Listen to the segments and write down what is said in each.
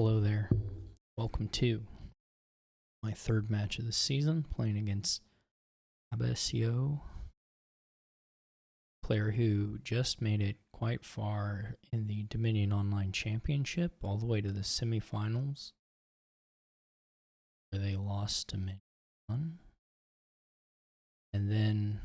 Hello there. Welcome to my third match of the season, playing against Abesyo, player who just made it quite far in the Dominion Online Championship, all the way to the semifinals, where they lost to Dominion 1. And then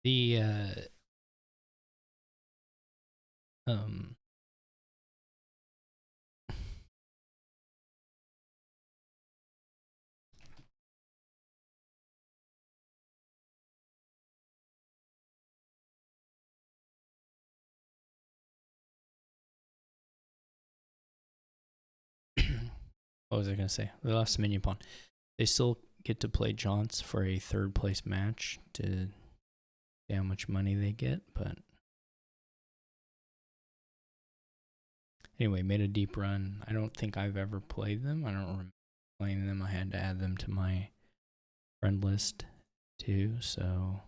the what was I gonna say? They lost to Minion Pawn. They still get to play Jaunts for a third place match to see how much money they get, but anyway, made a deep run. I don't think I've ever played them. I don't remember playing them. I had to add them to my friend list too, so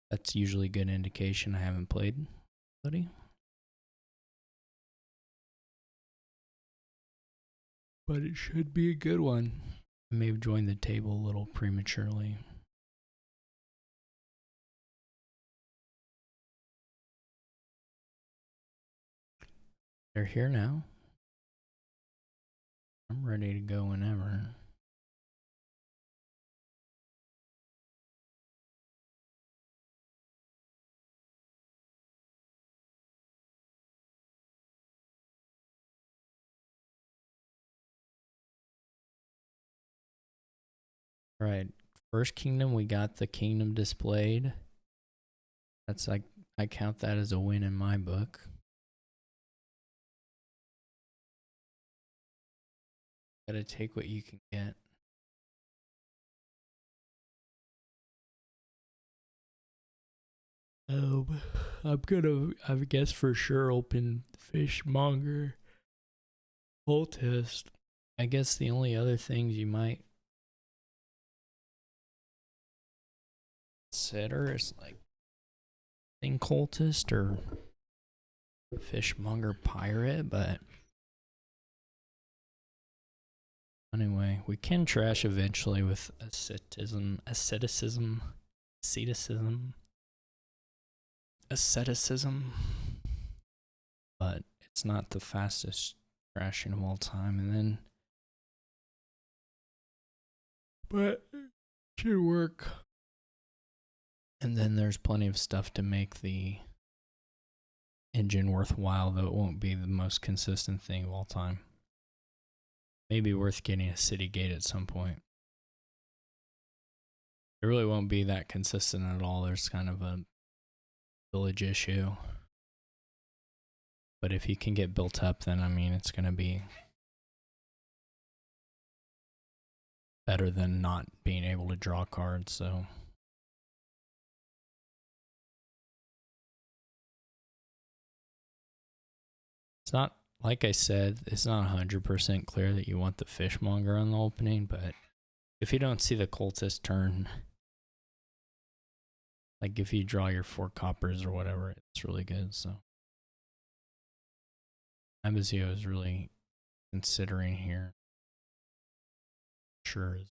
that's usually a good indication I haven't played anybody. But it should be a good one. I may have joined the table a little prematurely. They're here now. I'm ready to go whenever. Right. First kingdom, we got the kingdom displayed. That's like, I count that as a win in my book. Gotta take what you can get. I'm gonna, I guess for sure, open fishmonger whole test. I guess the only other things you might consider is like thing cultist or fishmonger pirate, but anyway, we can trash eventually with asceticism, but it's not the fastest trashing of all time. And then, but it should work. And then there's plenty of stuff to make the engine worthwhile, though it won't be the most consistent thing of all time. Maybe worth getting a city gate at some point. It really won't be that consistent at all. There's kind of a village issue. But if you can get built up, then I mean, it's going to be better than not being able to draw cards, so. It's not, like I said, it's not 100% clear that you want the fishmonger on the opening, but if you don't see the cultist turn, like if you draw your 4 coppers or whatever, it's really good, so. Abesyo is really considering here. Sure is.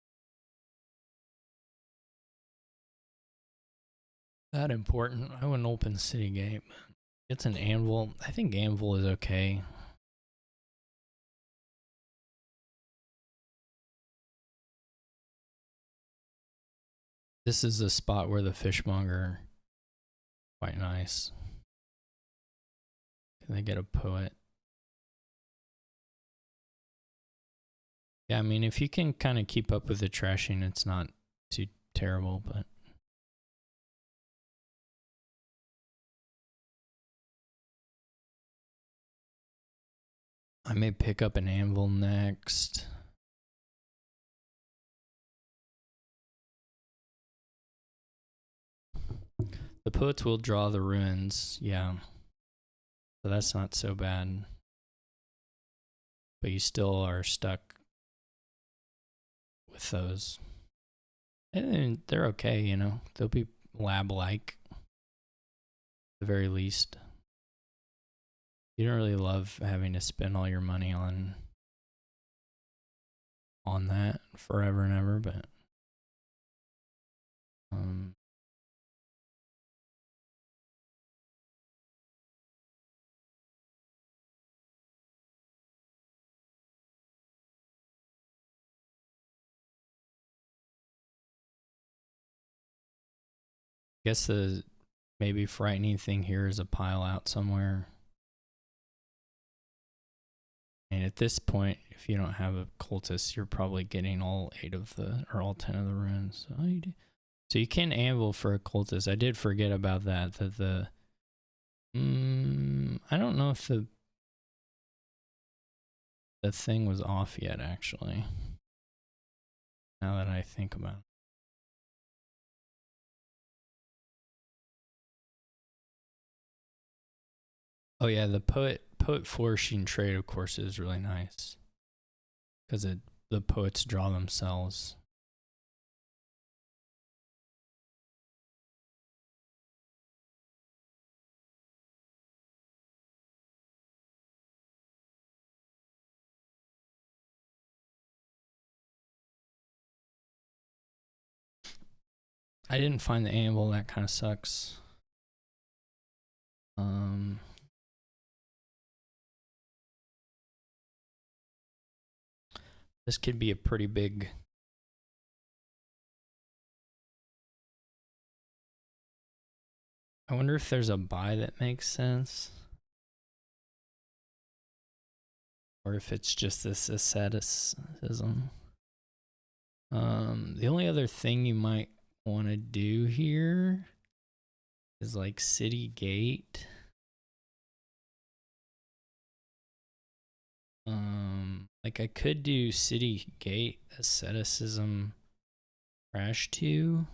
That important. I wouldn't open City Gate. It's an anvil. I think anvil is okay. This is a spot where the fishmonger, quite nice. Can they get a poet? Yeah, I mean, if you can kind of keep up with the trashing, it's not too terrible, but. I may pick up an anvil next. The poets will draw the ruins, yeah. So that's not so bad. But you still are stuck with those. And they're okay, you know. They'll be lab-like, at the very least. You don't really love having to spend all your money on that forever and ever, but I guess the maybe frightening thing here is a pile out somewhere. And at this point, if you don't have a cultist, you're probably getting all 8 of the, or all 10 of the runes. So you can anvil for a cultist. I did forget about that. That the, I don't know if the thing was off yet, actually. Now that I think about it. Oh yeah, the poet flourishing trade, of course, is really nice because the poets draw themselves. I didn't find the anvil. That kind of sucks. This could be a pretty big. I wonder if there's a buy that makes sense. Or if it's just this asceticism. The only other thing you might want to do here is like City Gate. Like I could do City Gate, asceticism, crash 2.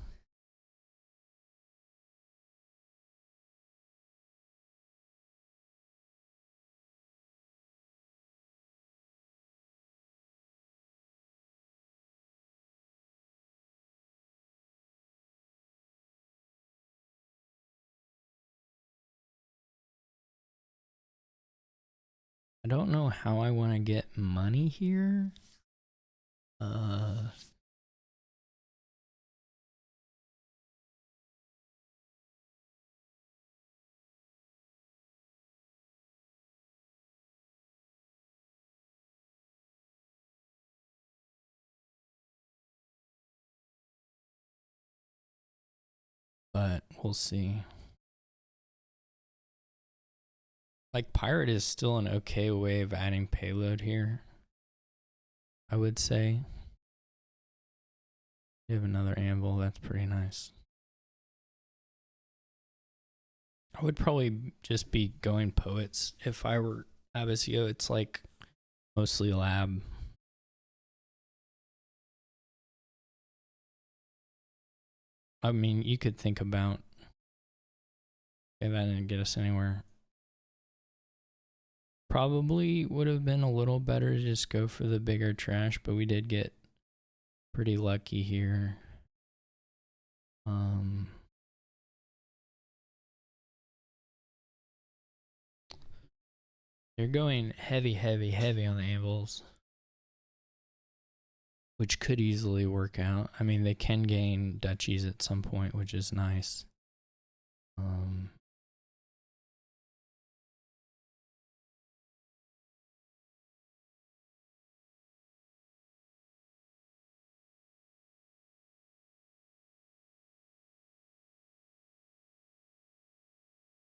I don't know how I want to get money here. But we'll see. Like pirate is still an okay way of adding payload here, I would say. You have another anvil, that's pretty nice. I would probably just be going poets if I were abesyo. It's like mostly lab. I mean, you could think about, okay, that didn't get us anywhere. Probably would have been a little better to just go for the bigger trash, but we did get pretty lucky here. You're going heavy on the anvils, which could easily work out. I mean, they can gain duchies at some point, which is nice.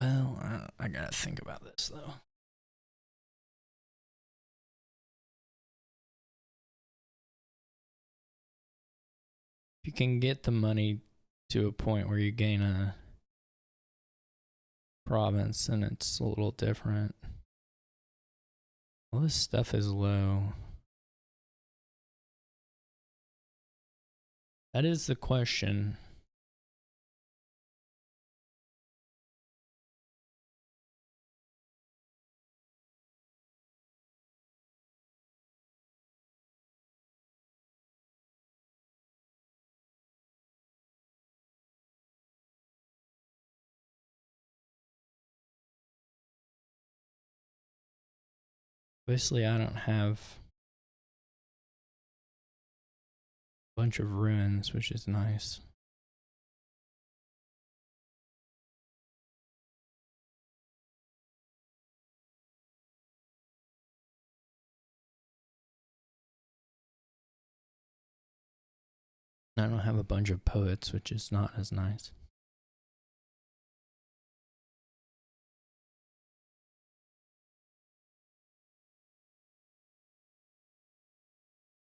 Well, I gotta think about this though. If you can get the money to a point where you gain a province, then it's a little different. All this stuff is low. That is the question. Obviously, I don't have a bunch of ruins, which is nice. I don't have a bunch of poets, which is not as nice.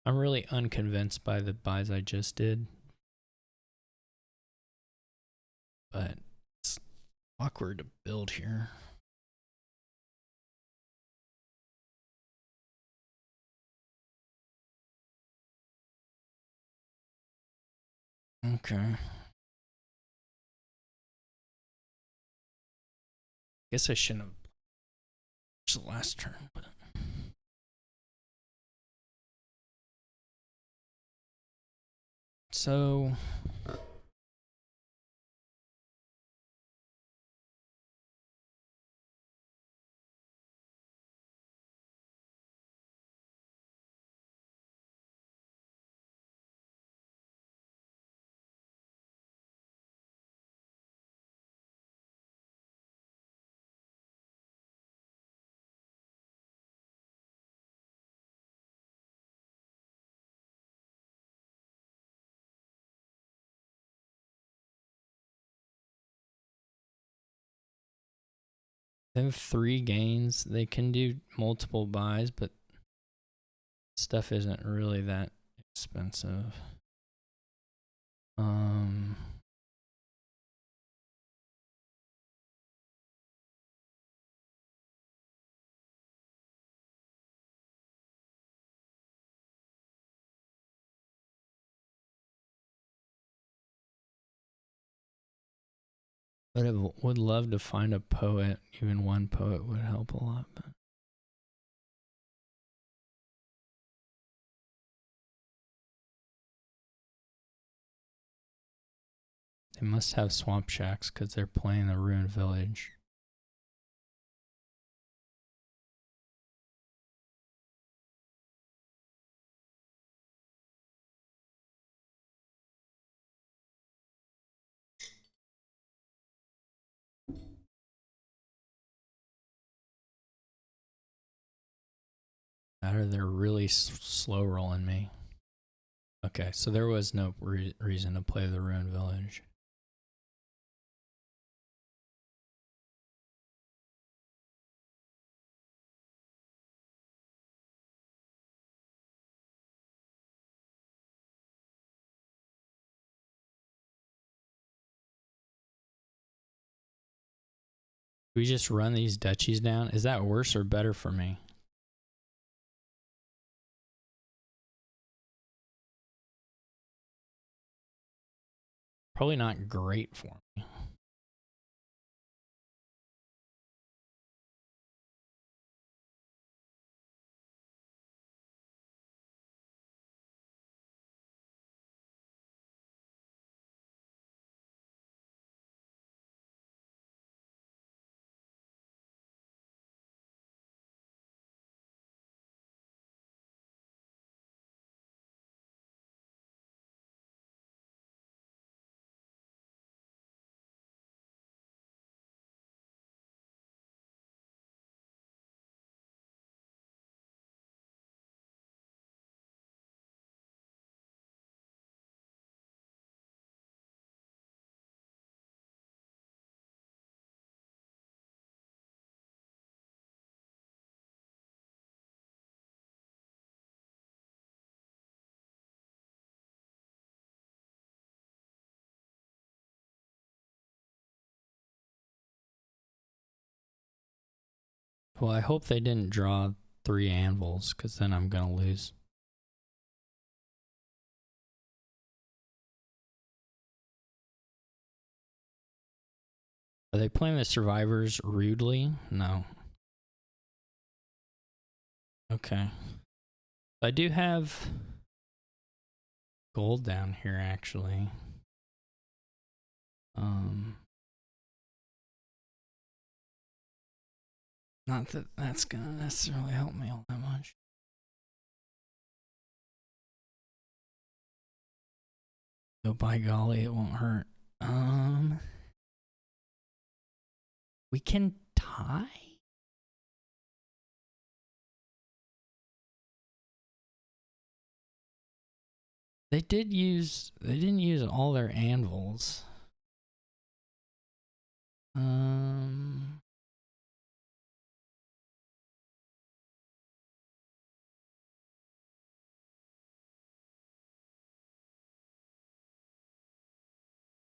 I'm really unconvinced by the buys I just did. But it's awkward to build here. Okay. Guess I shouldn't have the last turn, but so they have 3 gains. They can do multiple buys, but stuff isn't really that expensive. But I would love to find a poet. Even one poet would help a lot. But they must have swamp shacks because they're playing the ruined village. Or they're really slow rolling me. Okay, so there was no reason to play the ruined village. We just run these duchies down. Is that worse or better for me? Probably not great for me. Well, I hope they didn't draw 3 anvils, because then I'm going to lose. Are they playing the survivors rudely? No. Okay. I do have gold down here, actually. Not that that's gonna necessarily help me all that much. Oh, by golly, it won't hurt. We can tie? They didn't use all their anvils.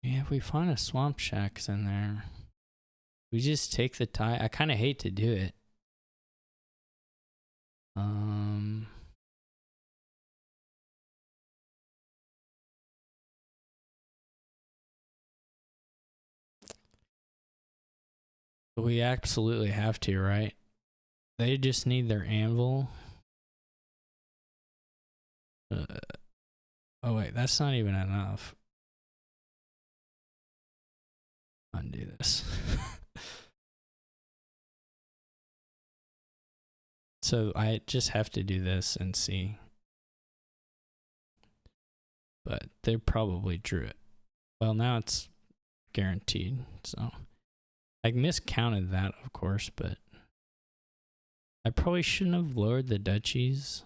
Yeah, if we find a swamp shack's in there, we just take the tie. I kind of hate to do it. But we absolutely have to, right? They just need their anvil. Oh wait, that's not even enough. Undo this. So I just have to do this and see. But they probably drew it. Well, now it's guaranteed. So I miscounted that, of course, but I probably shouldn't have lowered the duchies.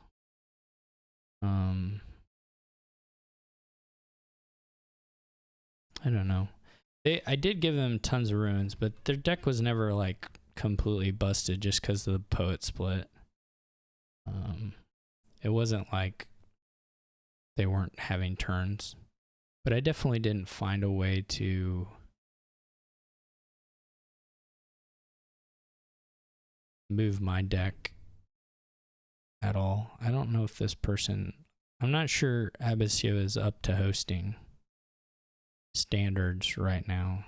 I don't know. I did give them tons of ruins, but their deck was never like completely busted just because of the poet split. It wasn't like they weren't having turns, but I definitely didn't find a way to move my deck at all. I don't know if this person, I'm not sure Abesyo is up to hosting standards right now.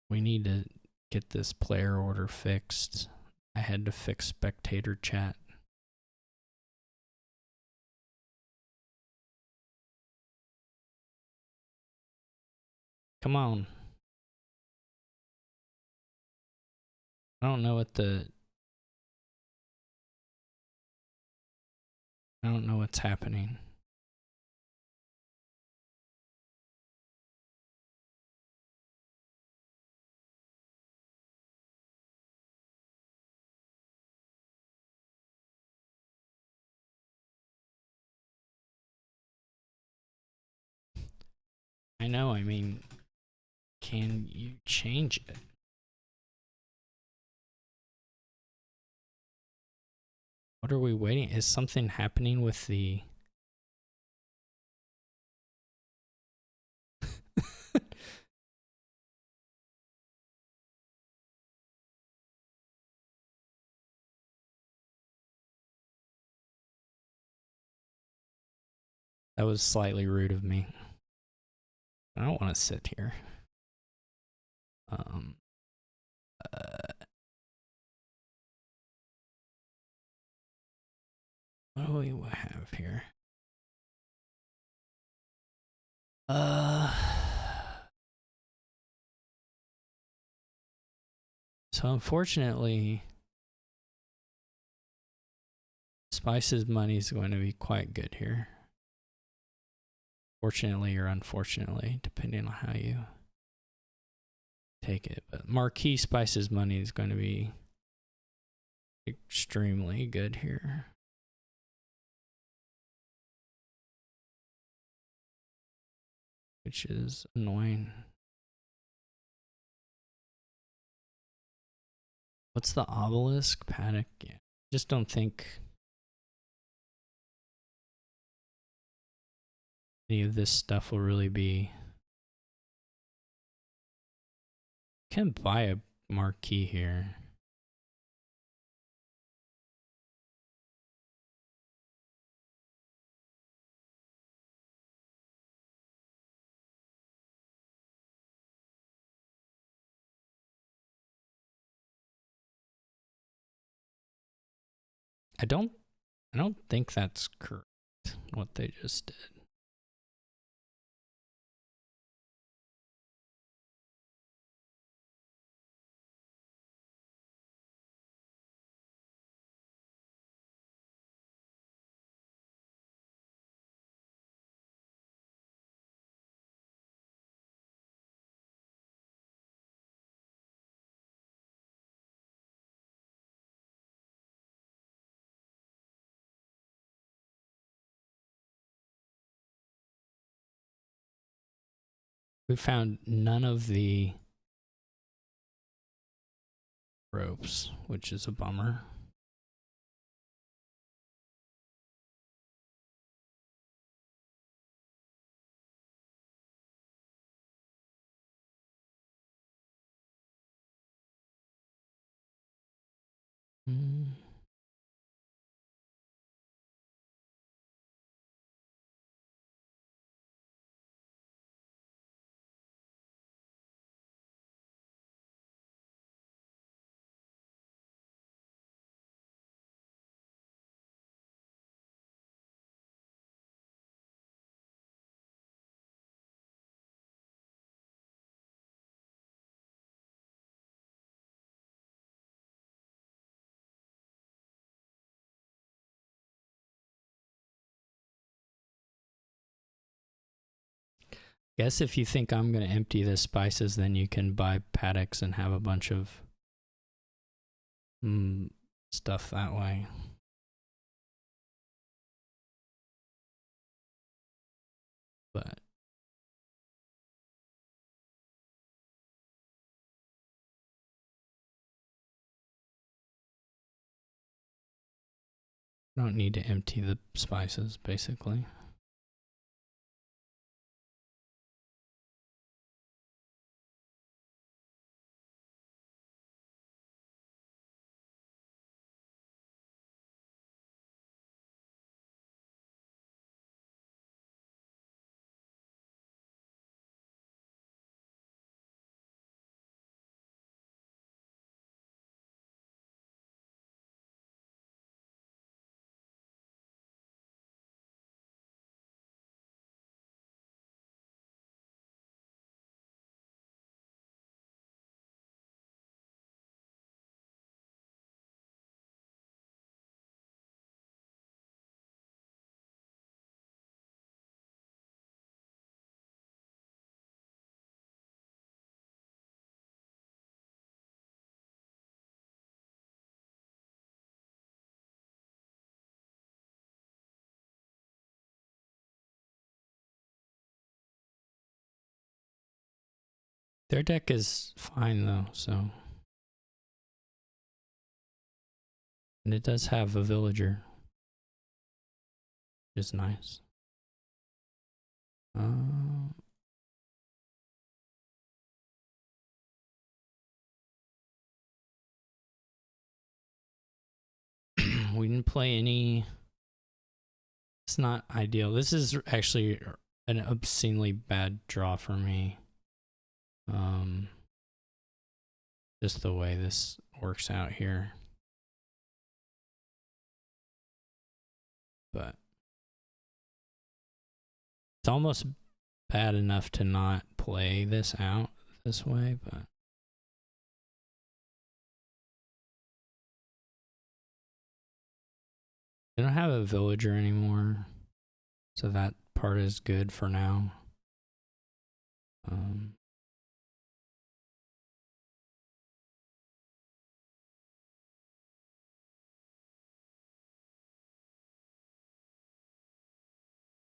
We need to get this player order fixed. I had to fix spectator chat. Come on. I don't know what's happening. I know, I mean, can you change it? What are we waiting? Is something happening with the... That was slightly rude of me. I don't want to sit here. What do we have here? So unfortunately, Spice's money is going to be quite good here. Fortunately or unfortunately, depending on how you take it. But Marquis Spice's money is going to be extremely good here. Which is annoying. What's the obelisk? Paddock? Yeah. Just don't think any of this stuff will really be... Can buy a marquee here. I don't think that's correct, what they just did. We found none of the ropes, which is a bummer. Guess if you think I'm going to empty the spices, then you can buy paddocks and have a bunch of stuff that way. But I don't need to empty the spices, basically. Their deck is fine though, so. And it does have a villager, which is nice. We didn't play any. It's not ideal. This is actually an obscenely bad draw for me. Just the way this works out here. But it's almost bad enough to not play this out this way, but I don't have a villager anymore, so that part is good for now.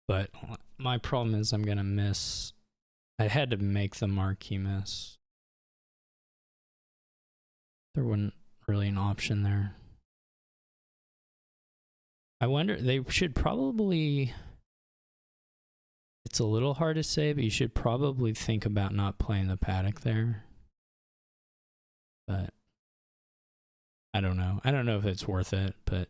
But my problem is I'm going to miss. I had to make the marquee miss. There wasn't really an option there. I wonder, they should probably, it's a little hard to say, but you should probably think about not playing the paddock there. But I don't know. I don't know if it's worth it, but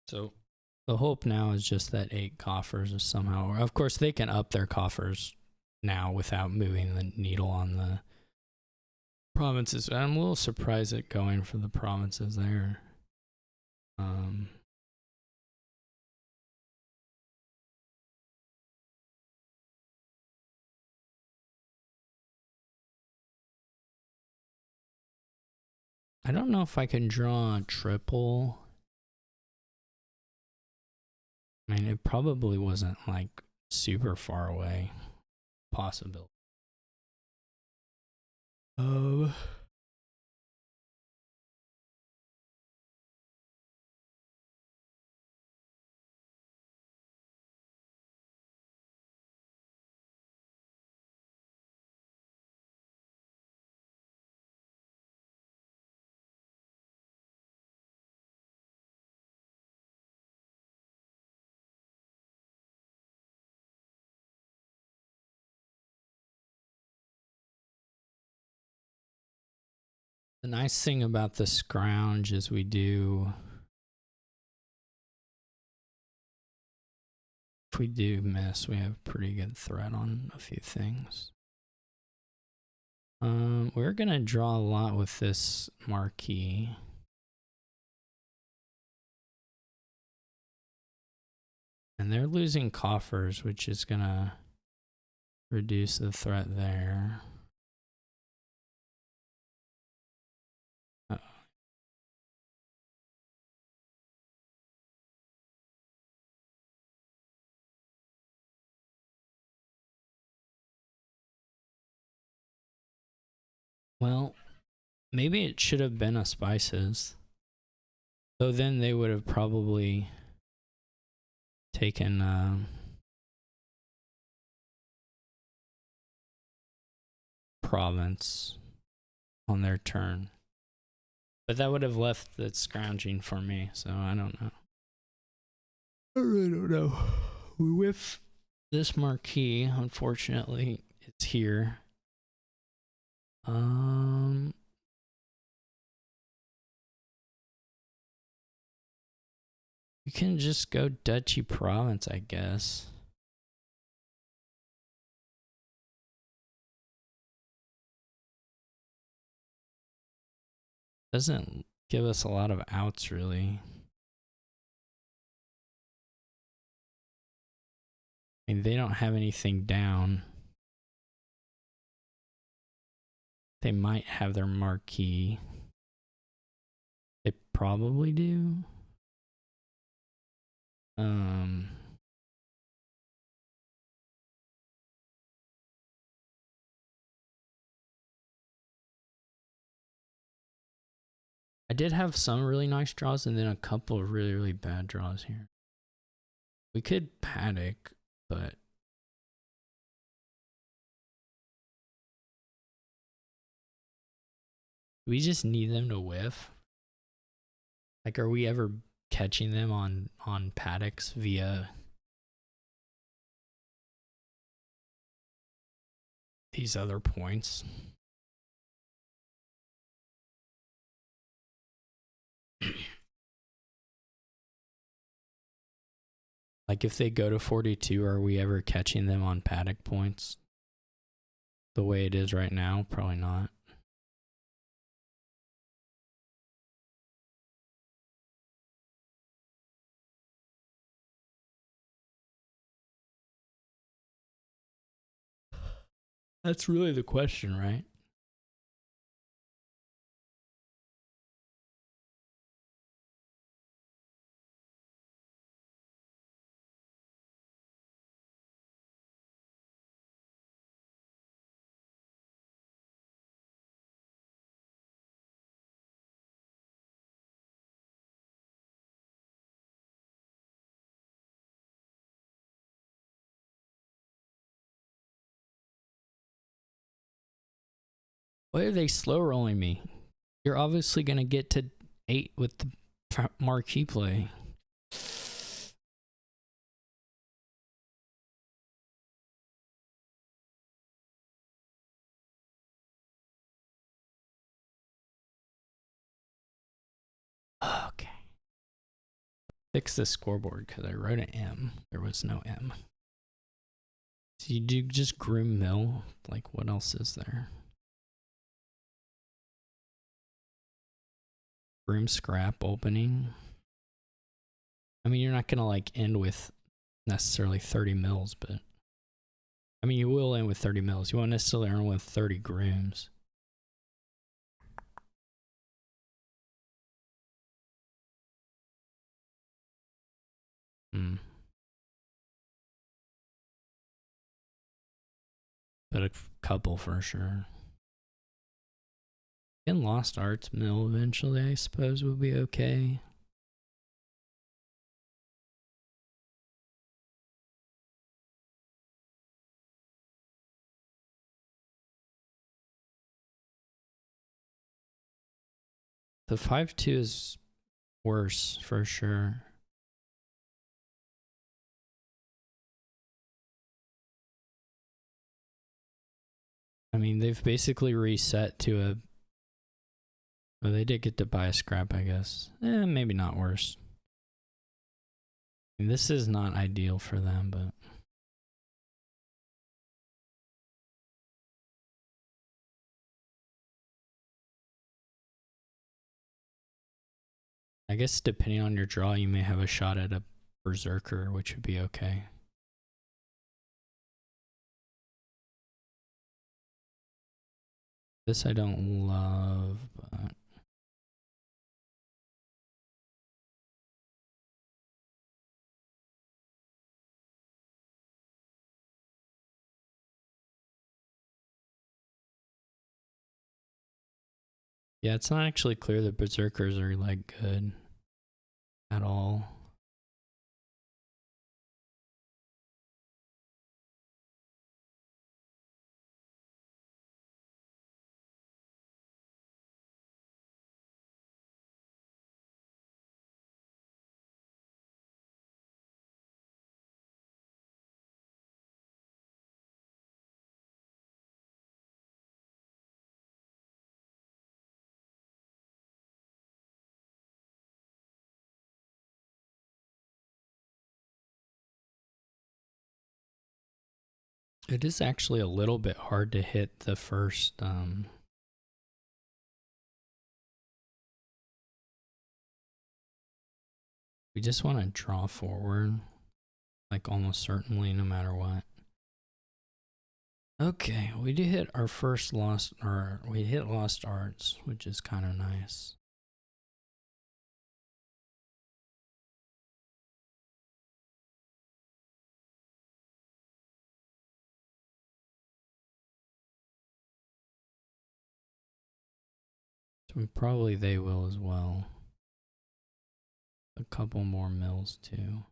so the hope now is just that 8 coffers is somehow, of course they can up their coffers now without moving the needle on the provinces. I'm a little surprised at going for the provinces there. I don't know if I can draw a triple. I mean, it probably wasn't like super far away. Possibility. The nice thing about the scrounge is we do, if we do miss, we have pretty good threat on a few things. We're gonna draw a lot with this marquee. And they're losing coffers, which is gonna reduce the threat there. Well, maybe it should have been a spices. Though then they would have probably taken province on their turn. But that would have left the scrounging for me, so I don't know. I really don't know. We whiff this marquee, unfortunately, it's here. You can just go Duchy Province, I guess. Doesn't give us a lot of outs, really. I mean, they don't have anything down. They might have their marquee. They probably do. I did have some really nice draws and then a couple of really, really bad draws here. We could panic, but we just need them to whiff. Like, are we ever catching them on paddocks via these other points? Like, if they go to 42, are we ever catching them on paddock points? The way it is right now, probably not. That's really the question, right? Why are they slow rolling me? You're obviously going to get to 8 with the marquee play. Okay. Fix the scoreboard because I wrote an M. There was no M. So you do just Groom Mill. Like, what else is there? Groom Scrap opening. I mean, you're not going to like end with necessarily 30 mils, but I mean, you will end with 30 mils. You won't necessarily earn with 30 grooms. But a couple for sure. And Lost Arts Mill eventually, I suppose, will be okay. The 5-2 is worse for sure. I mean, they've basically reset to Well, they did get to buy a scrap, I guess. Maybe not worse. I mean, this is not ideal for them, but... I guess depending on your draw, you may have a shot at a berserker, which would be okay. This I don't love, but... Yeah, it's not actually clear that berserkers are like good at all. It is actually a little bit hard to hit the first we just want to draw forward, like almost certainly, no matter what. Okay, we did hit our first lost, or we hit lost arts, which is kind of nice. So probably they will as well. A couple more mills too.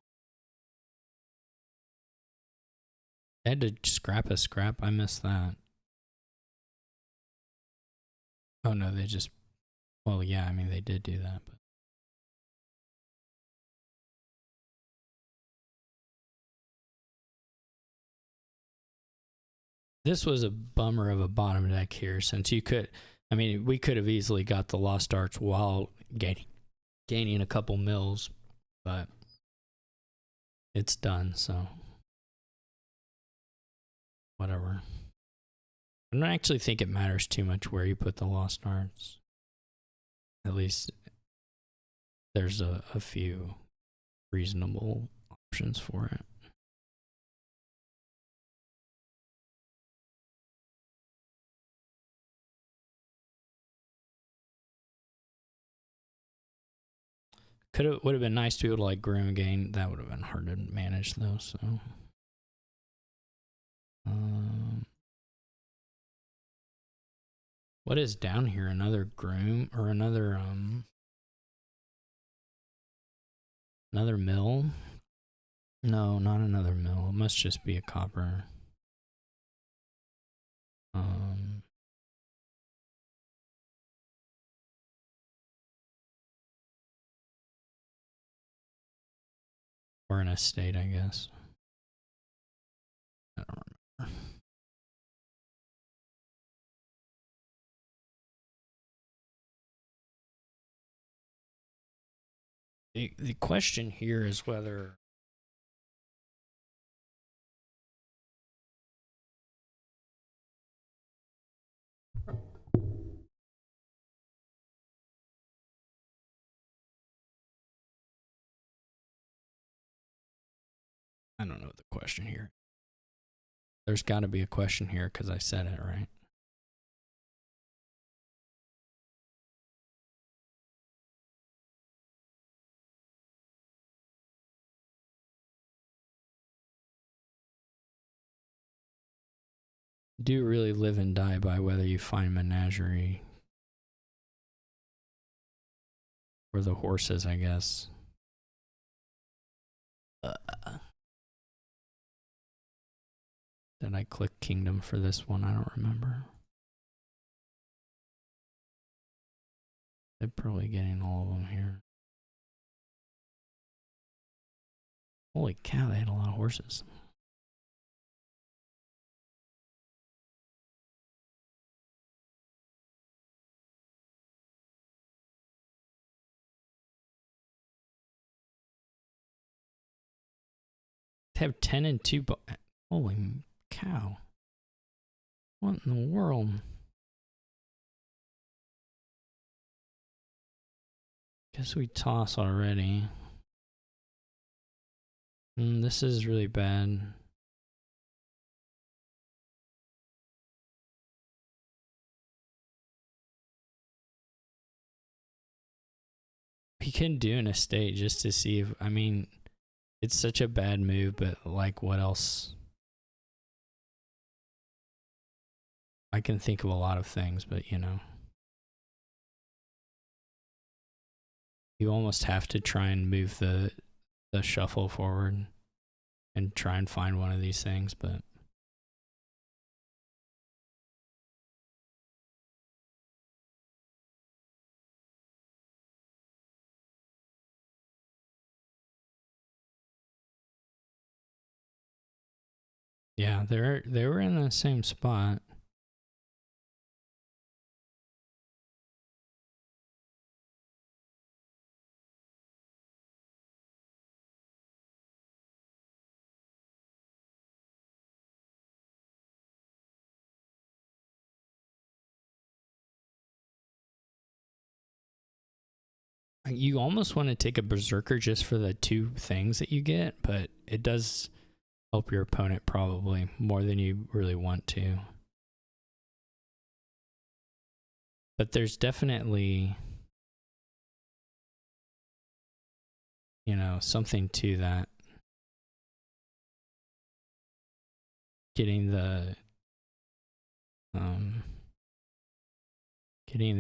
I had to scrap a scrap. I missed that. Oh no, they just... Well, yeah, I mean, they did do that, but... This was a bummer of a bottom deck here, since you could... I mean, we could have easily got the lost arts while gaining a couple mills, but it's done, so... Whatever. I don't actually think it matters too much where you put the lost arts. At least there's a few reasonable options for it. Would have been nice to be able to like groom gain. That would have been hard to manage though. So, what is down here? Another groom or another mill? No, not another mill. It must just be a copper. Or an estate, I guess. I don't remember. The question here is whether I don't know the question here. There's got to be a question here because I said it right. Do you really live and die by whether you find menagerie or the horses, I guess. Did I click kingdom for this one? I don't remember. They're probably getting all of them here. Holy cow, they had a lot of horses. They have 10 and 2. Holy cow. What in the world? Guess we toss already. This is really bad. We can do an estate just to see if, I mean, it's such a bad move, but like what else? I can think of a lot of things, but you know. You almost have to try and move the shuffle forward and try and find one of these things, but yeah, they were in the same spot. You almost want to take a berserker just for the 2 things that you get, but it does help your opponent probably more than you really want to. But there's definitely, you know, something to that. Getting the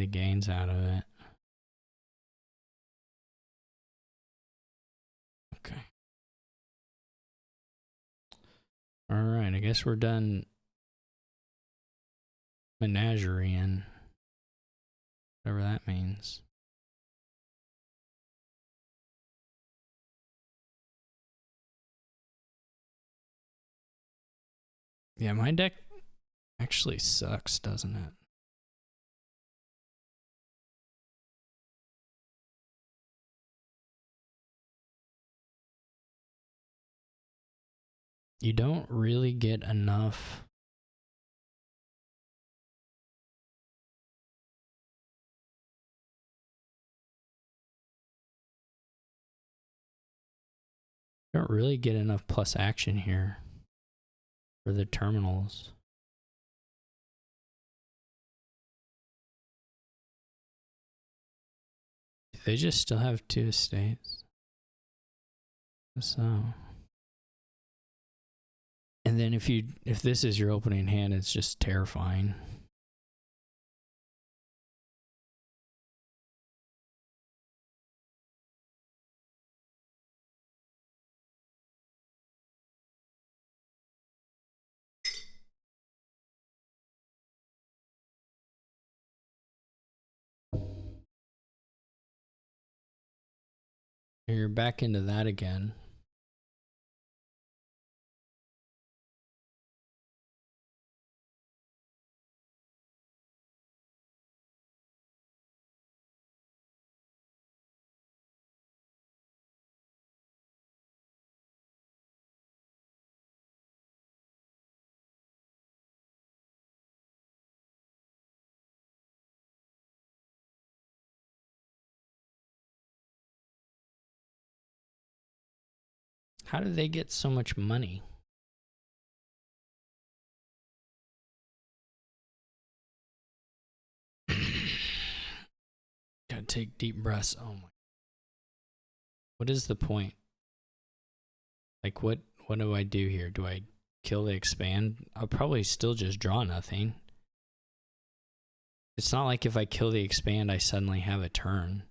gains out of it. Okay. All right, I guess we're done menagerie-ing, whatever that means. Yeah, my deck actually sucks, doesn't it? You don't really get enough. You don't really get enough plus action here for the terminals. Do they just still have 2 estates? So, and then if this is your opening hand, it's just terrifying. You're back into that again. How do they get so much money? Gotta take deep breaths. Oh my. What is the point? Like, what do I do here? Do I kill the expand? I'll probably still just draw nothing. It's not like if I kill the expand, I suddenly have a turn.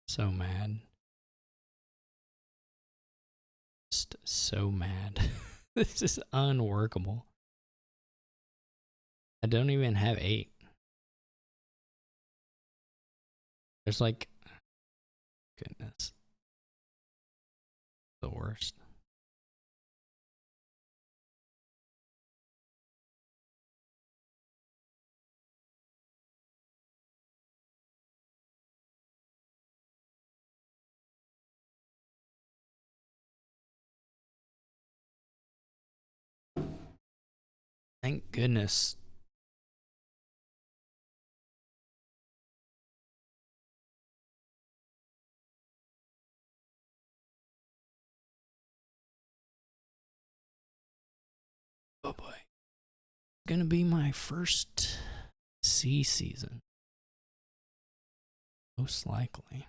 So mad. Just so mad. This is unworkable. I don't even have 8. There's like, goodness, the worst. Thank goodness. Oh boy. It's gonna be my first C season. Most likely.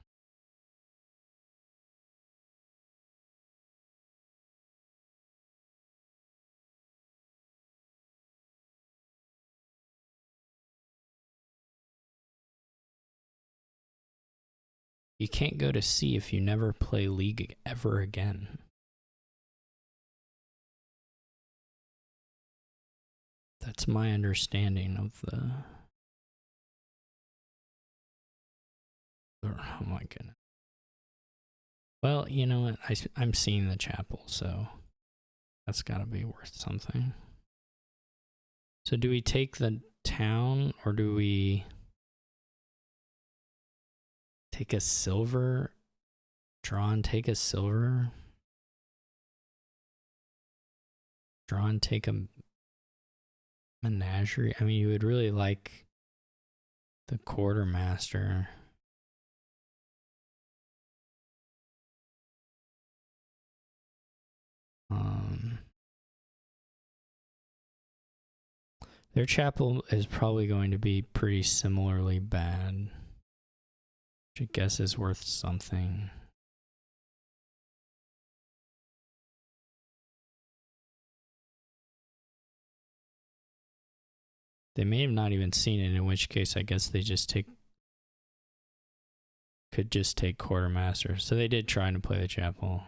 You can't go to C if you never play League ever again. That's my understanding of the... Oh my goodness. Well, you know what? I'm seeing the chapel, so that's gotta be worth something. So do we take the town, or do we take a silver? Draw and take a silver? Draw and take a menagerie? I mean, you would really like the quartermaster. Their chapel is probably going to be pretty similarly bad, which I guess is worth something. They may have not even seen it, in which case I guess they just could just take quartermaster. So they did try to play the chapel.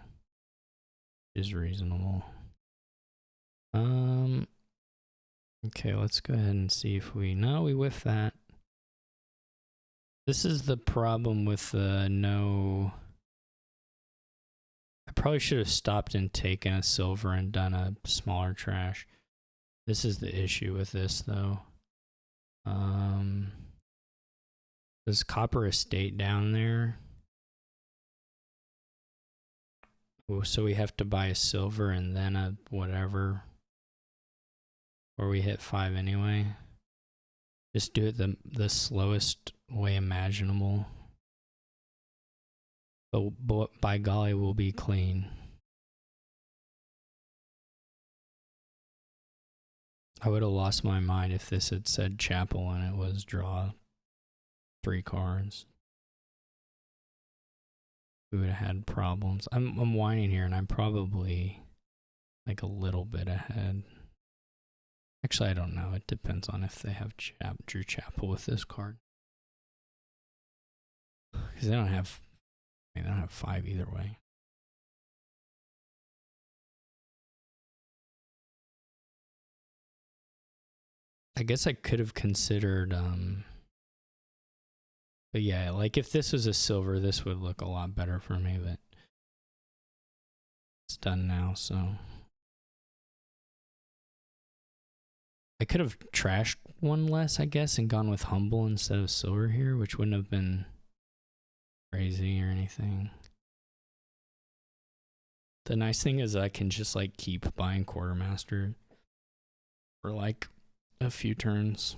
Is reasonable. Okay, let's go ahead and see if we... No, we whiff that. This is the problem with no... I probably should have stopped and taken a silver and done a smaller trash. This is the issue with this, though. There's Copper Estate down there. Oh, so we have to buy a silver and then a whatever. Or we hit 5 anyway. Just do it the slowest way imaginable. But by golly, we'll be clean. I would have lost my mind if this had said chapel and it was draw 3 cards. We would have had problems. I'm whining here, and I'm probably like a little bit ahead. Actually, I don't know. It depends on if they have Drew Chapel with this card, because they don't have 5 either way. I guess I could have considered, but yeah, like if this was a silver, this would look a lot better for me, but it's done now, so. I could have trashed one less, I guess, and gone with humble instead of silver here, which wouldn't have been crazy or anything. The nice thing is I can just like keep buying quartermaster for like a few turns.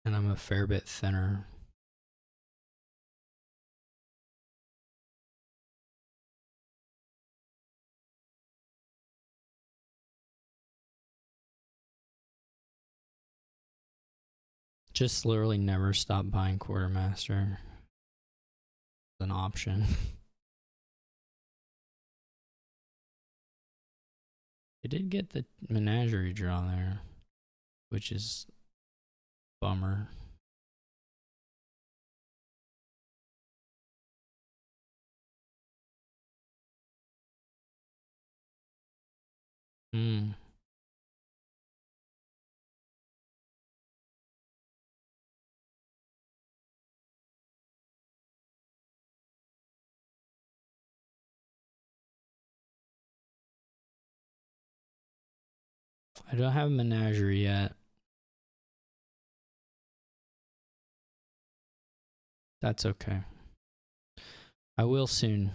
And I'm a fair bit thinner. Just literally never stop buying quartermaster. It's an option. They did get the menagerie draw there, which is bummer. I don't have a menagerie yet. That's okay. I will soon.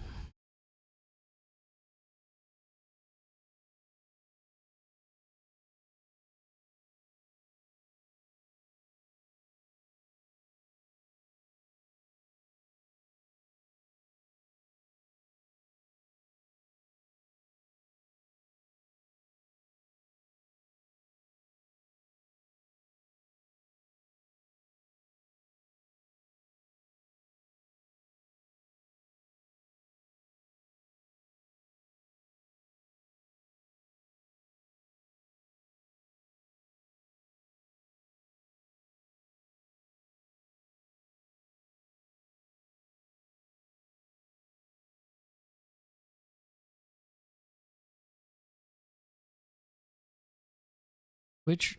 Which,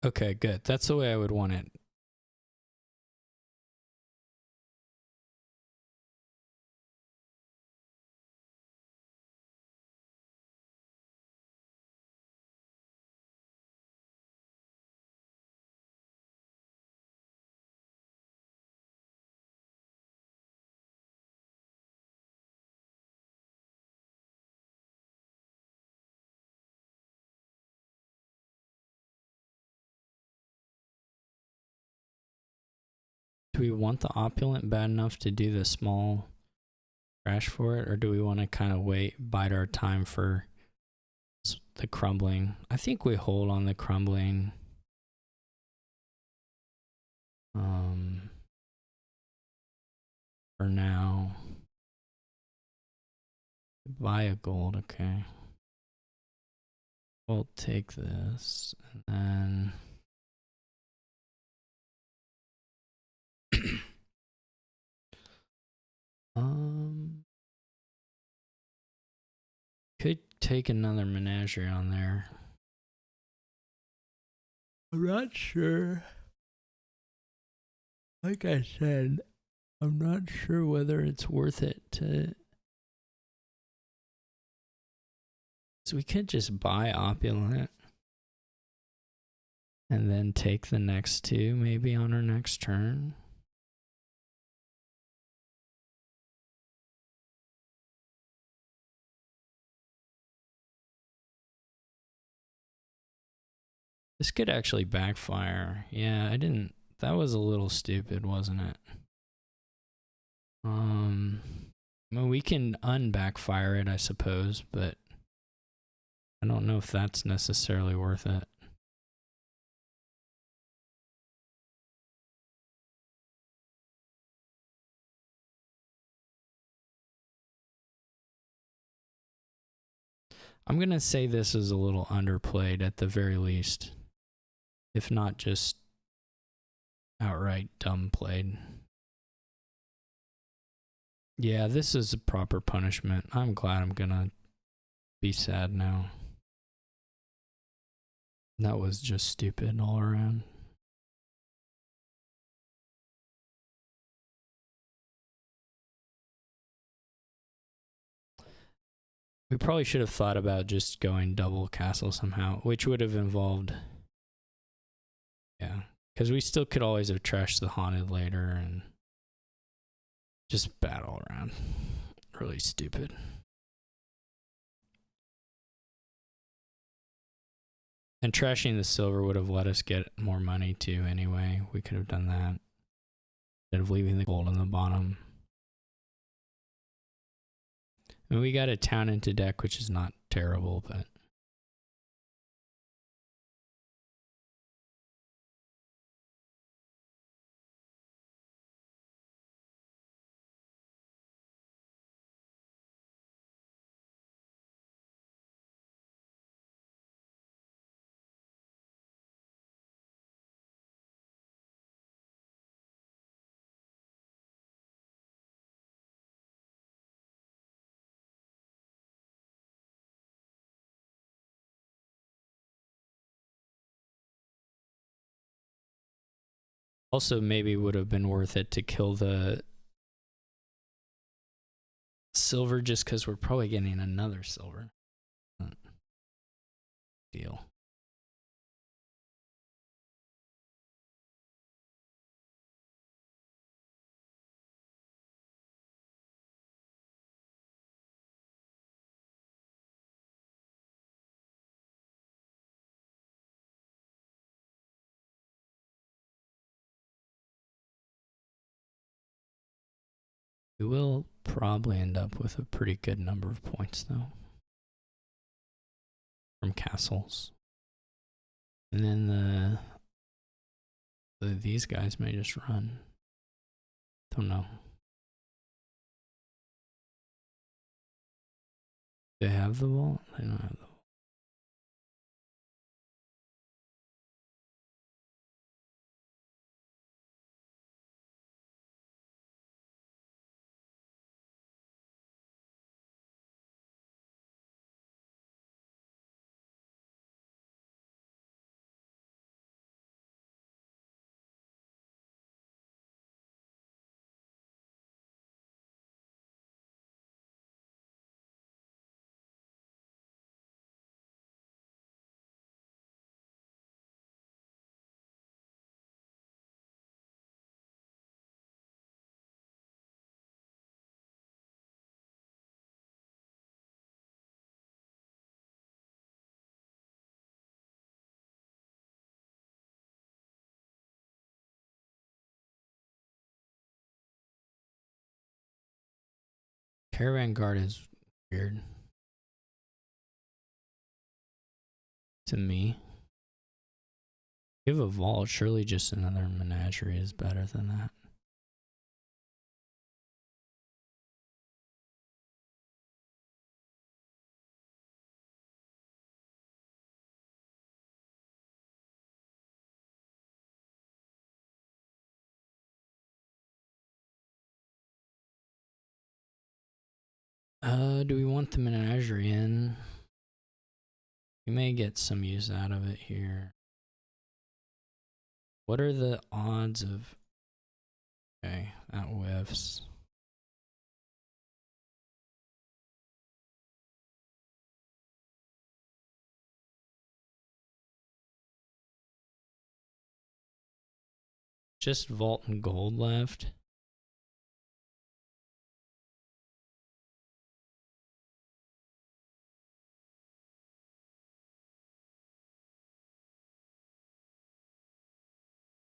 okay, good. That's the way I would want it. Do we want the opulent bad enough to do the small crash for it, or do we want to kind of bide our time for the crumbling? I think we hold on the crumbling. For now. Buy a gold, okay. We'll take this, and then could take another menagerie on there. I'm not sure. Like I said, I'm not sure whether it's worth it to. So we could just buy opulent and then take the next two maybe on our next turn. This could actually backfire. Yeah, I didn't. That was a little stupid, wasn't it? Well, we can unbackfire it, I suppose, but I don't know if that's necessarily worth it. I'm going to say this is a little underplayed at the very least, if not just outright dumb played. Yeah, this is a proper punishment. I'm glad I'm going to be sad now. That was just stupid all around. We probably should have thought about just going double castle somehow, which would have involved... Yeah, because we still could always have trashed the haunted later and just bad all around. Really stupid. And trashing the silver would have let us get more money too anyway. We could have done that instead of leaving the gold on the bottom. And we got a town into deck, which is not terrible, but... Also, maybe would have been worth it to kill the silver just because we're probably getting another silver. We will probably end up with a pretty good number of points, though, from castles. And then these guys may just run. Don't know. They have the vault? They don't have the vault. Caravan guard is weird to me. Give a vault, surely just another menagerie is better than that. Do we want the menagerie in? We may get some use out of it here. What are the odds of... Okay, that whiffs. Just vault and gold left.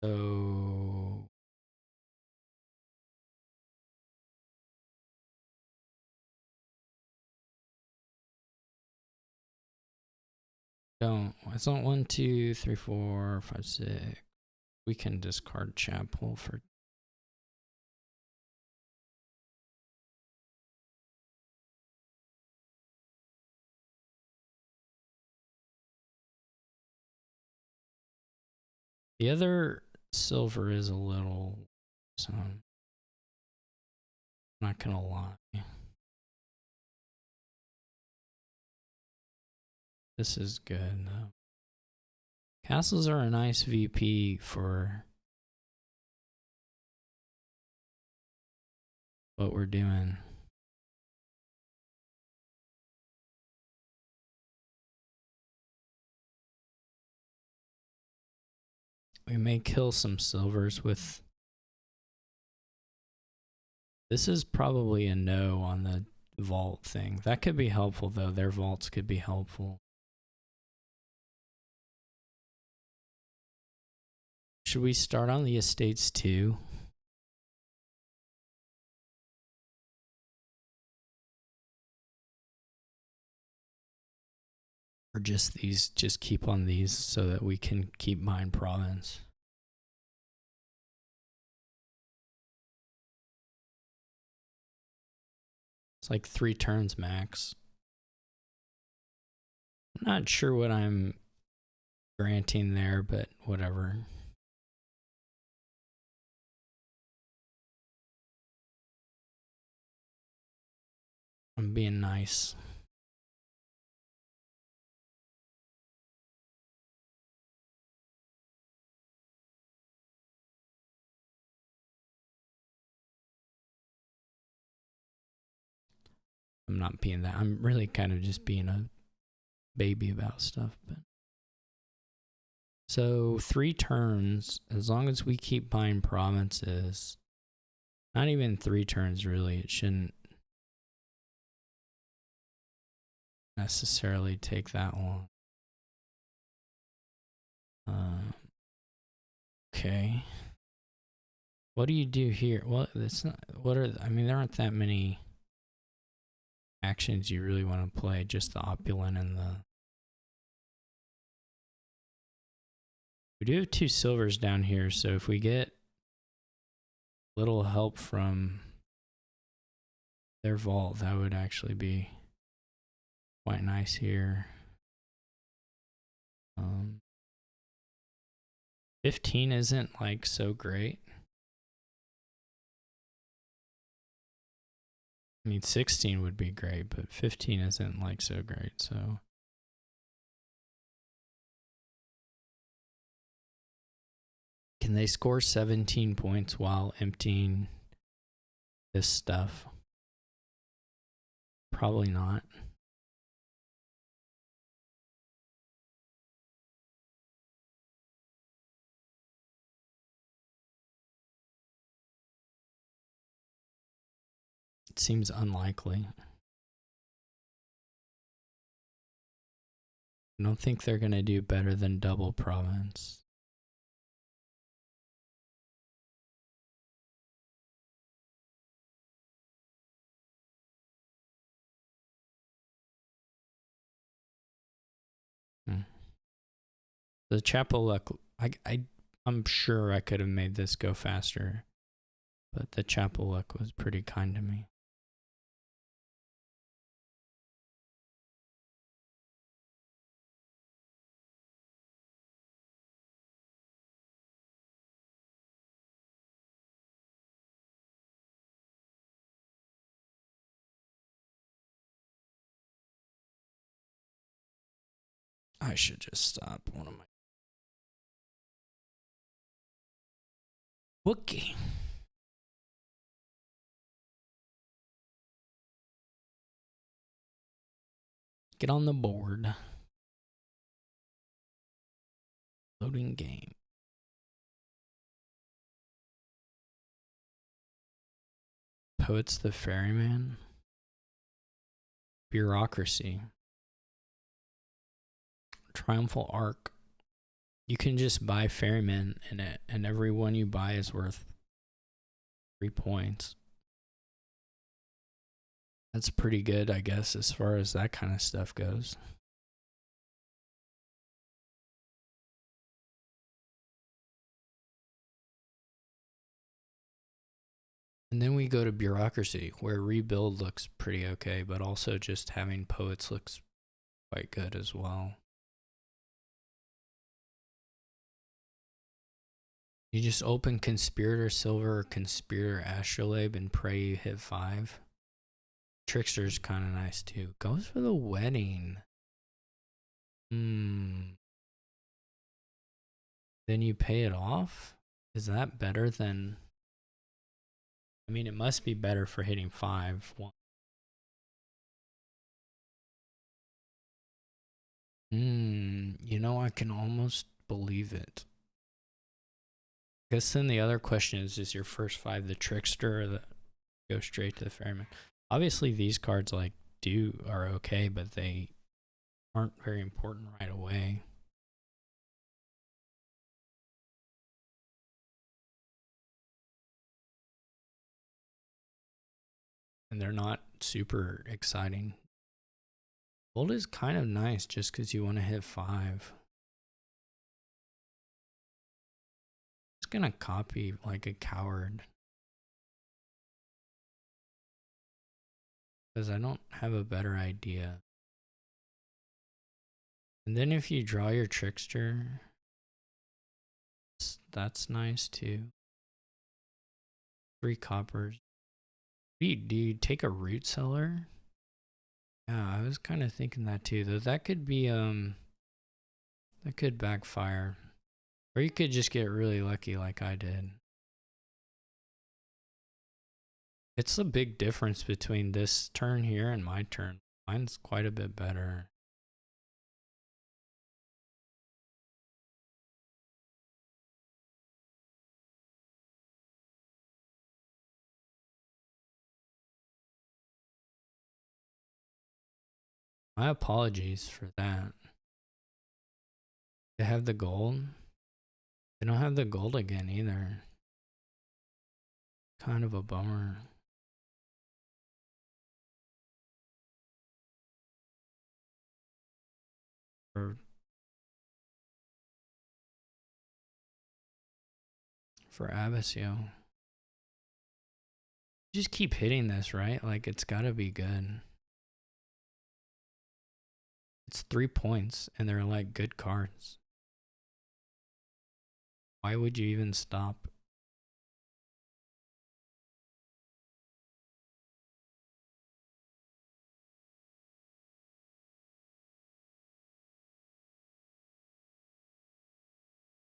So... Don't. It's not 1, 2, 3, 4, 5, 6. We can discard chapel for... The other silver is a little... So I'm not gonna lie. This is good though. Castles are a nice VP for what we're doing. We may kill some silvers with... This is probably a no on the vault thing. That could be helpful though. Their vaults could be helpful. Should we start on the estates too? Or just these, just keep on these so that we can keep mine province? It's like 3 turns max. I'm not sure what I'm granting there, but whatever. I'm being nice. I'm not being that. I'm really kind of just being a baby about stuff. But so 3 turns, as long as we keep buying provinces, not even 3 turns really, it shouldn't necessarily take that long. Okay. What do you do here? Well, it's not. What are? I mean, there aren't that many actions you really want to play. Just the opulent and the. We do have 2 silvers down here, so if we get little help from their vault, that would actually be quite nice here. 15 isn't like so great. I mean, 16 would be great, but 15 isn't like so great, so. Can they score 17 points while emptying this stuff? Probably not. It seems unlikely. I don't think they're going to do better than double province. The chapel luck, I'm sure I could have made this go faster, but the chapel luck was pretty kind to me. I should just stop one of my Wookie. Get on the board. Loading game. Poets the Ferryman. Bureaucracy. Triumphal Arc. You can just buy Ferryman in it, and every one you buy is worth 3 points. That's pretty good, I guess, as far as that kind of stuff goes. And then we go to Bureaucracy, where Rebuild looks pretty okay, but also just having Poets looks quite good as well. You just open Conspirator Silver or Conspirator Astrolabe and pray you hit 5. Trickster's kind of nice too. Goes for the Wedding. Then you pay it off? Is that better than... I mean, it must be better for hitting 5. You know, I can almost believe it. I guess then the other question is your first 5 the Trickster or the go straight to the Ferryman? Obviously these cards like are okay, but they aren't very important right away. And they're not super exciting. Gold is kind of nice just because you want to hit 5. Just gonna copy like a coward. Because I don't have a better idea. And then if you draw your Trickster, that's nice too. 3 coppers. Do you take a Root Cellar? Yeah, I was kind of thinking that too, though that could be that could backfire. Or you could just get really lucky like I did. It's a big difference between this turn here and my turn. Mine's quite a bit better. My apologies for that. They have the gold. They don't have the gold again either. Kind of a bummer. For abesyo. Just keep hitting this, right? Like, it's gotta be good. It's 3 points, and they're like good cards. Why would you even stop?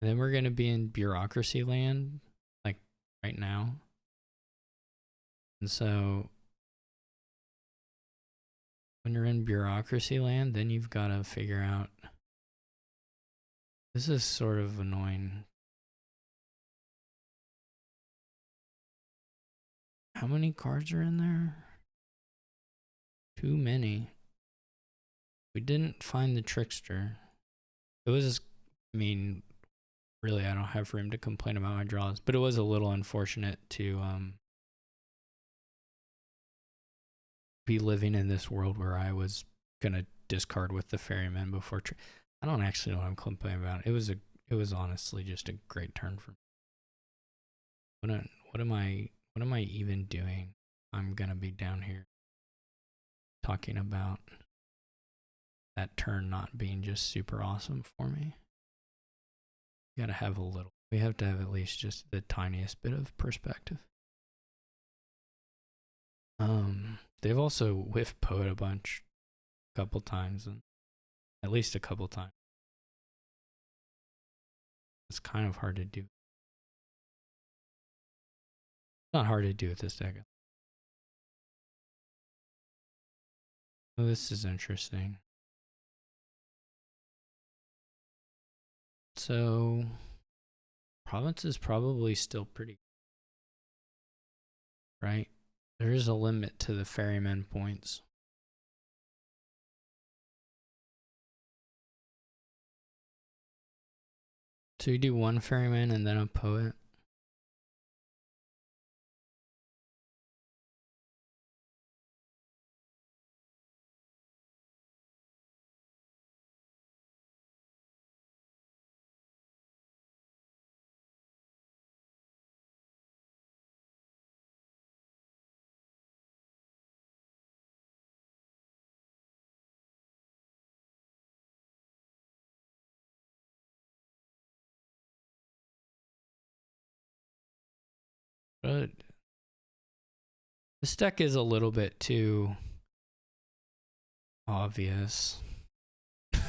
And then we're gonna be in bureaucracy land, like right now. And so when you're in bureaucracy land, then you've got to figure out. This is sort of annoying. How many cards are in there? Too many. We didn't find the trickster. It was, I mean, really, I don't have room to complain about my draws, but it was a little unfortunate to be living in this world where I was gonna discard with the ferryman before. I don't actually know what I'm complaining about. It was honestly just a great turn for me. What am I even doing? I'm gonna be down here talking about that turn not being just super awesome for me. You gotta have a little. We have to have at least just the tiniest bit of perspective. They've also whiffed Poet a couple times, and at least a couple times. It's kind of hard to do. Not hard to do with this deck. Oh, this is interesting. So, Province is probably still pretty, right? There is a limit to the ferryman points. So you do one ferryman and then a poet. But this deck is a little bit too obvious. I'm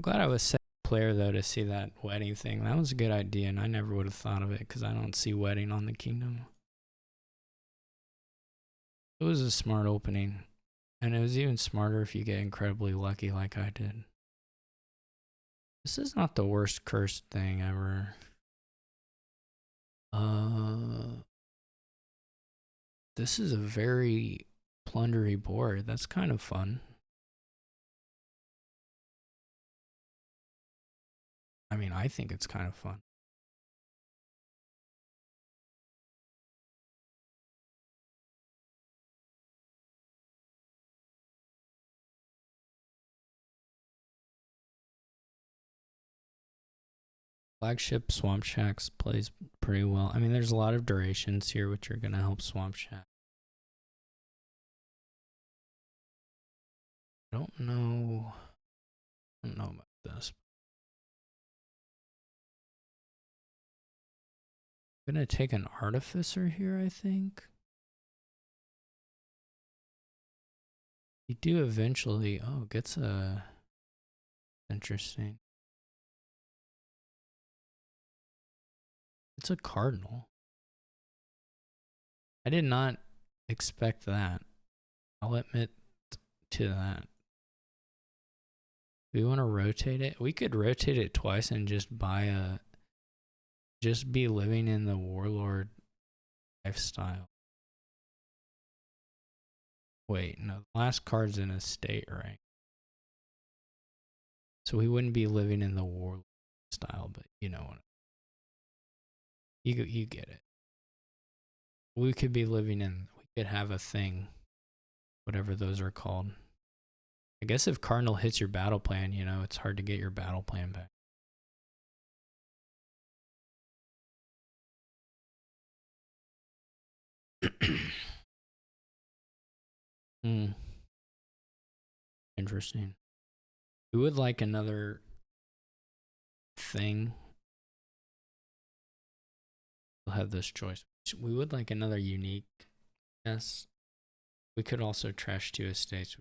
glad I was second player though to see that wedding thing. That was a good idea, and I never would have thought of it because I don't see wedding on the kingdom. It was a smart opening, and it was even smarter if you get incredibly lucky like I did. This is not the worst cursed thing ever. This is a very plundery board. That's kind of fun. I mean, I think it's kind of fun. Flagship Swamp Shacks plays pretty well. I mean, there's a lot of durations here which are going to help Swamp Shack. I don't know about this. I'm going to take an Artificer here, I think. You do eventually. Oh, gets a. Interesting. It's a Cardinal. I did not expect that. I'll admit to that. We want to rotate it. We could rotate it twice and just buy a. Just be living in the Warlord lifestyle. Wait, no. The last card's in a state, right? So we wouldn't be living in the Warlord style, but you know what? You get it. We could be living in. We could have a thing, whatever those are called. I guess if Cardinal hits your battle plan, you know, it's hard to get your battle plan back. Interesting. We would like another thing. We'll have this choice. We would like another unique. Yes. We could also trash 2 estates.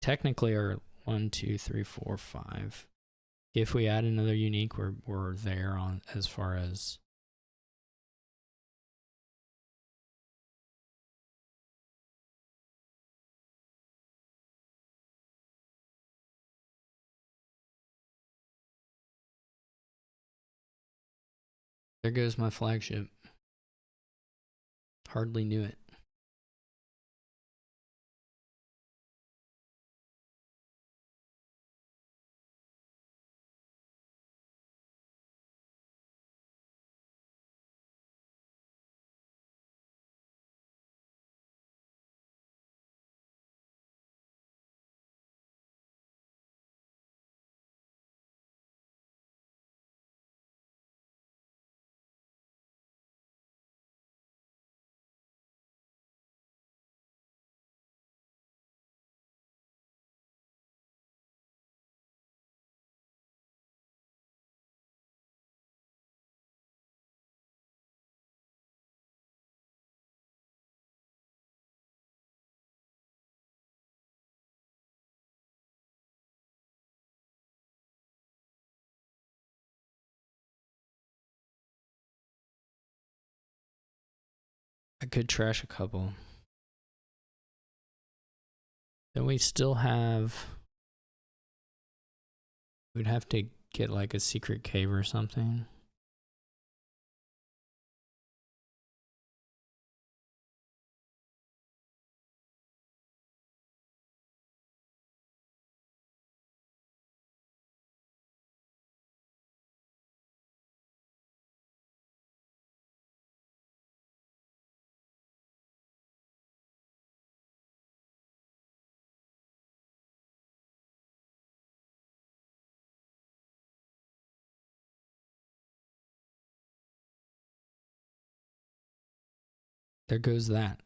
Technically, our 1, 2, 3, 4, 5. If we add another unique, we're there on as far as. There goes my flagship. Hardly knew it. I could trash a couple. Then we still have. We'd have to get like a secret cave or something. There goes that.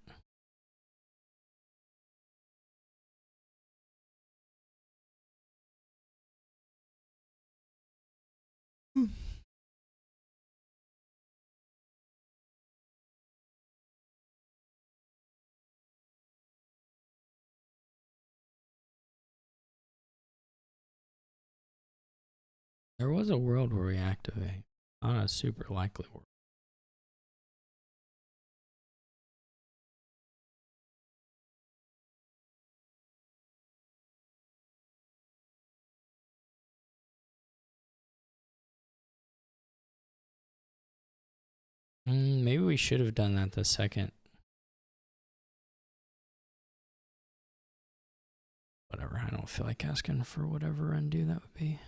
There was a world where we activate. Not a super likely world. Maybe we should have done that the second. Whatever. I don't feel like asking for whatever undo that would be.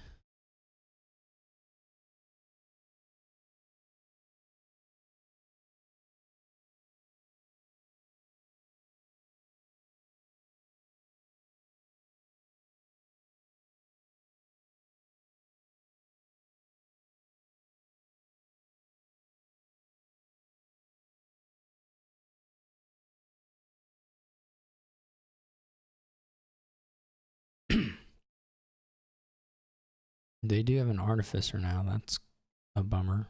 They do have an artificer now. That's a bummer.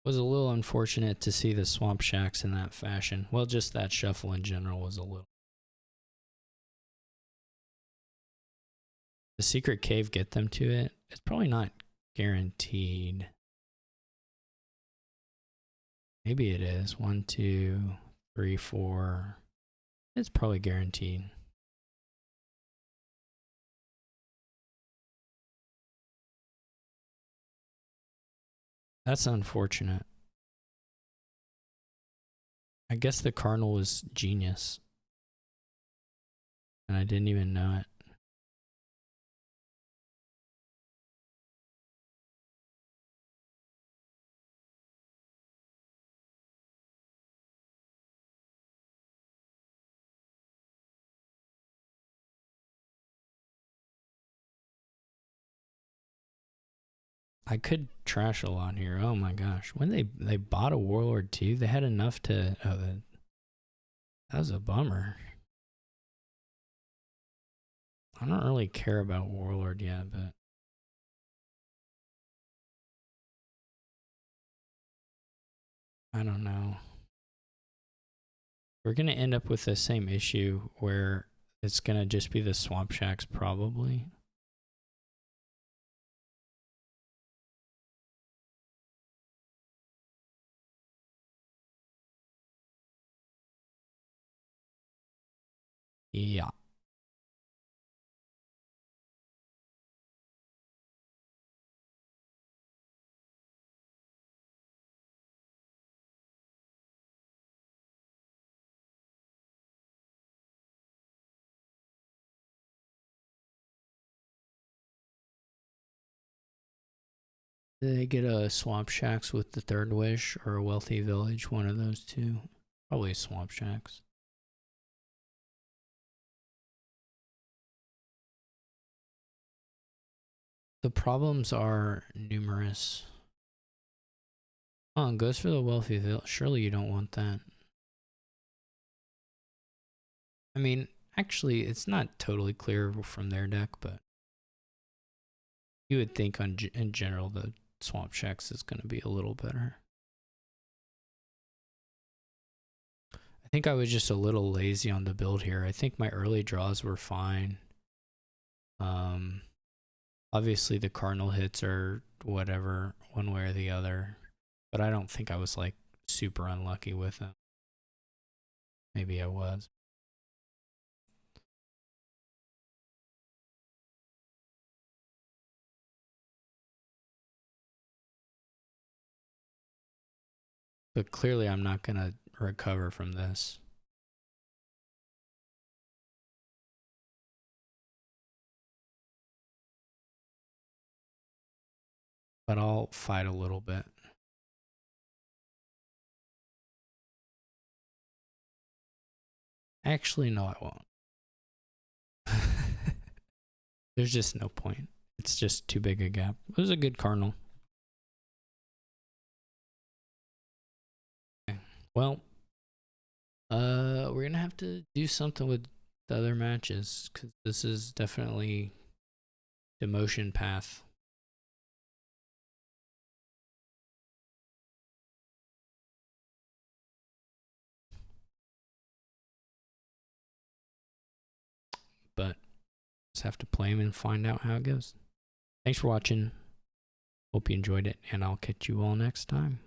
Was a little unfortunate to see the swamp shacks in that fashion. Well, just that shuffle in general was a little. The secret cave get them to it? It's probably not guaranteed. Maybe it is. 1, 2, 3, 4. It's probably guaranteed. That's unfortunate. I guess the Cardinal was genius. And I didn't even know it. I could trash a lot here. Oh my gosh. When they bought a Warlord too, they had enough to... Oh, that was a bummer. I don't really care about Warlord yet, but... I don't know. We're going to end up with the same issue where it's going to just be the Swamp Shacks probably. Yeah. Did they get a Swamp Shacks with the Third Wish or a Wealthy Village? One of those two. Probably Swamp Shacks. The problems are numerous. Oh, it goes for the Wealthy Village. Surely you don't want that. I mean, actually, it's not totally clear from their deck, but you would think in general the Swamp Shacks is going to be a little better. I think I was just a little lazy on the build here. I think my early draws were fine. Obviously the Cardinal hits are whatever, one way or the other, but I don't think I was like super unlucky with them. Maybe I was. But clearly I'm not going to recover from this. But I'll fight a little bit. Actually, no, I won't. There's just no point. It's just too big a gap. It was a good Cardinal. Okay. Well, we're gonna have to do something with the other matches because this is definitely demotion path. But just have to play them and find out how it goes. Thanks for watching. Hope you enjoyed it, and I'll catch you all next time.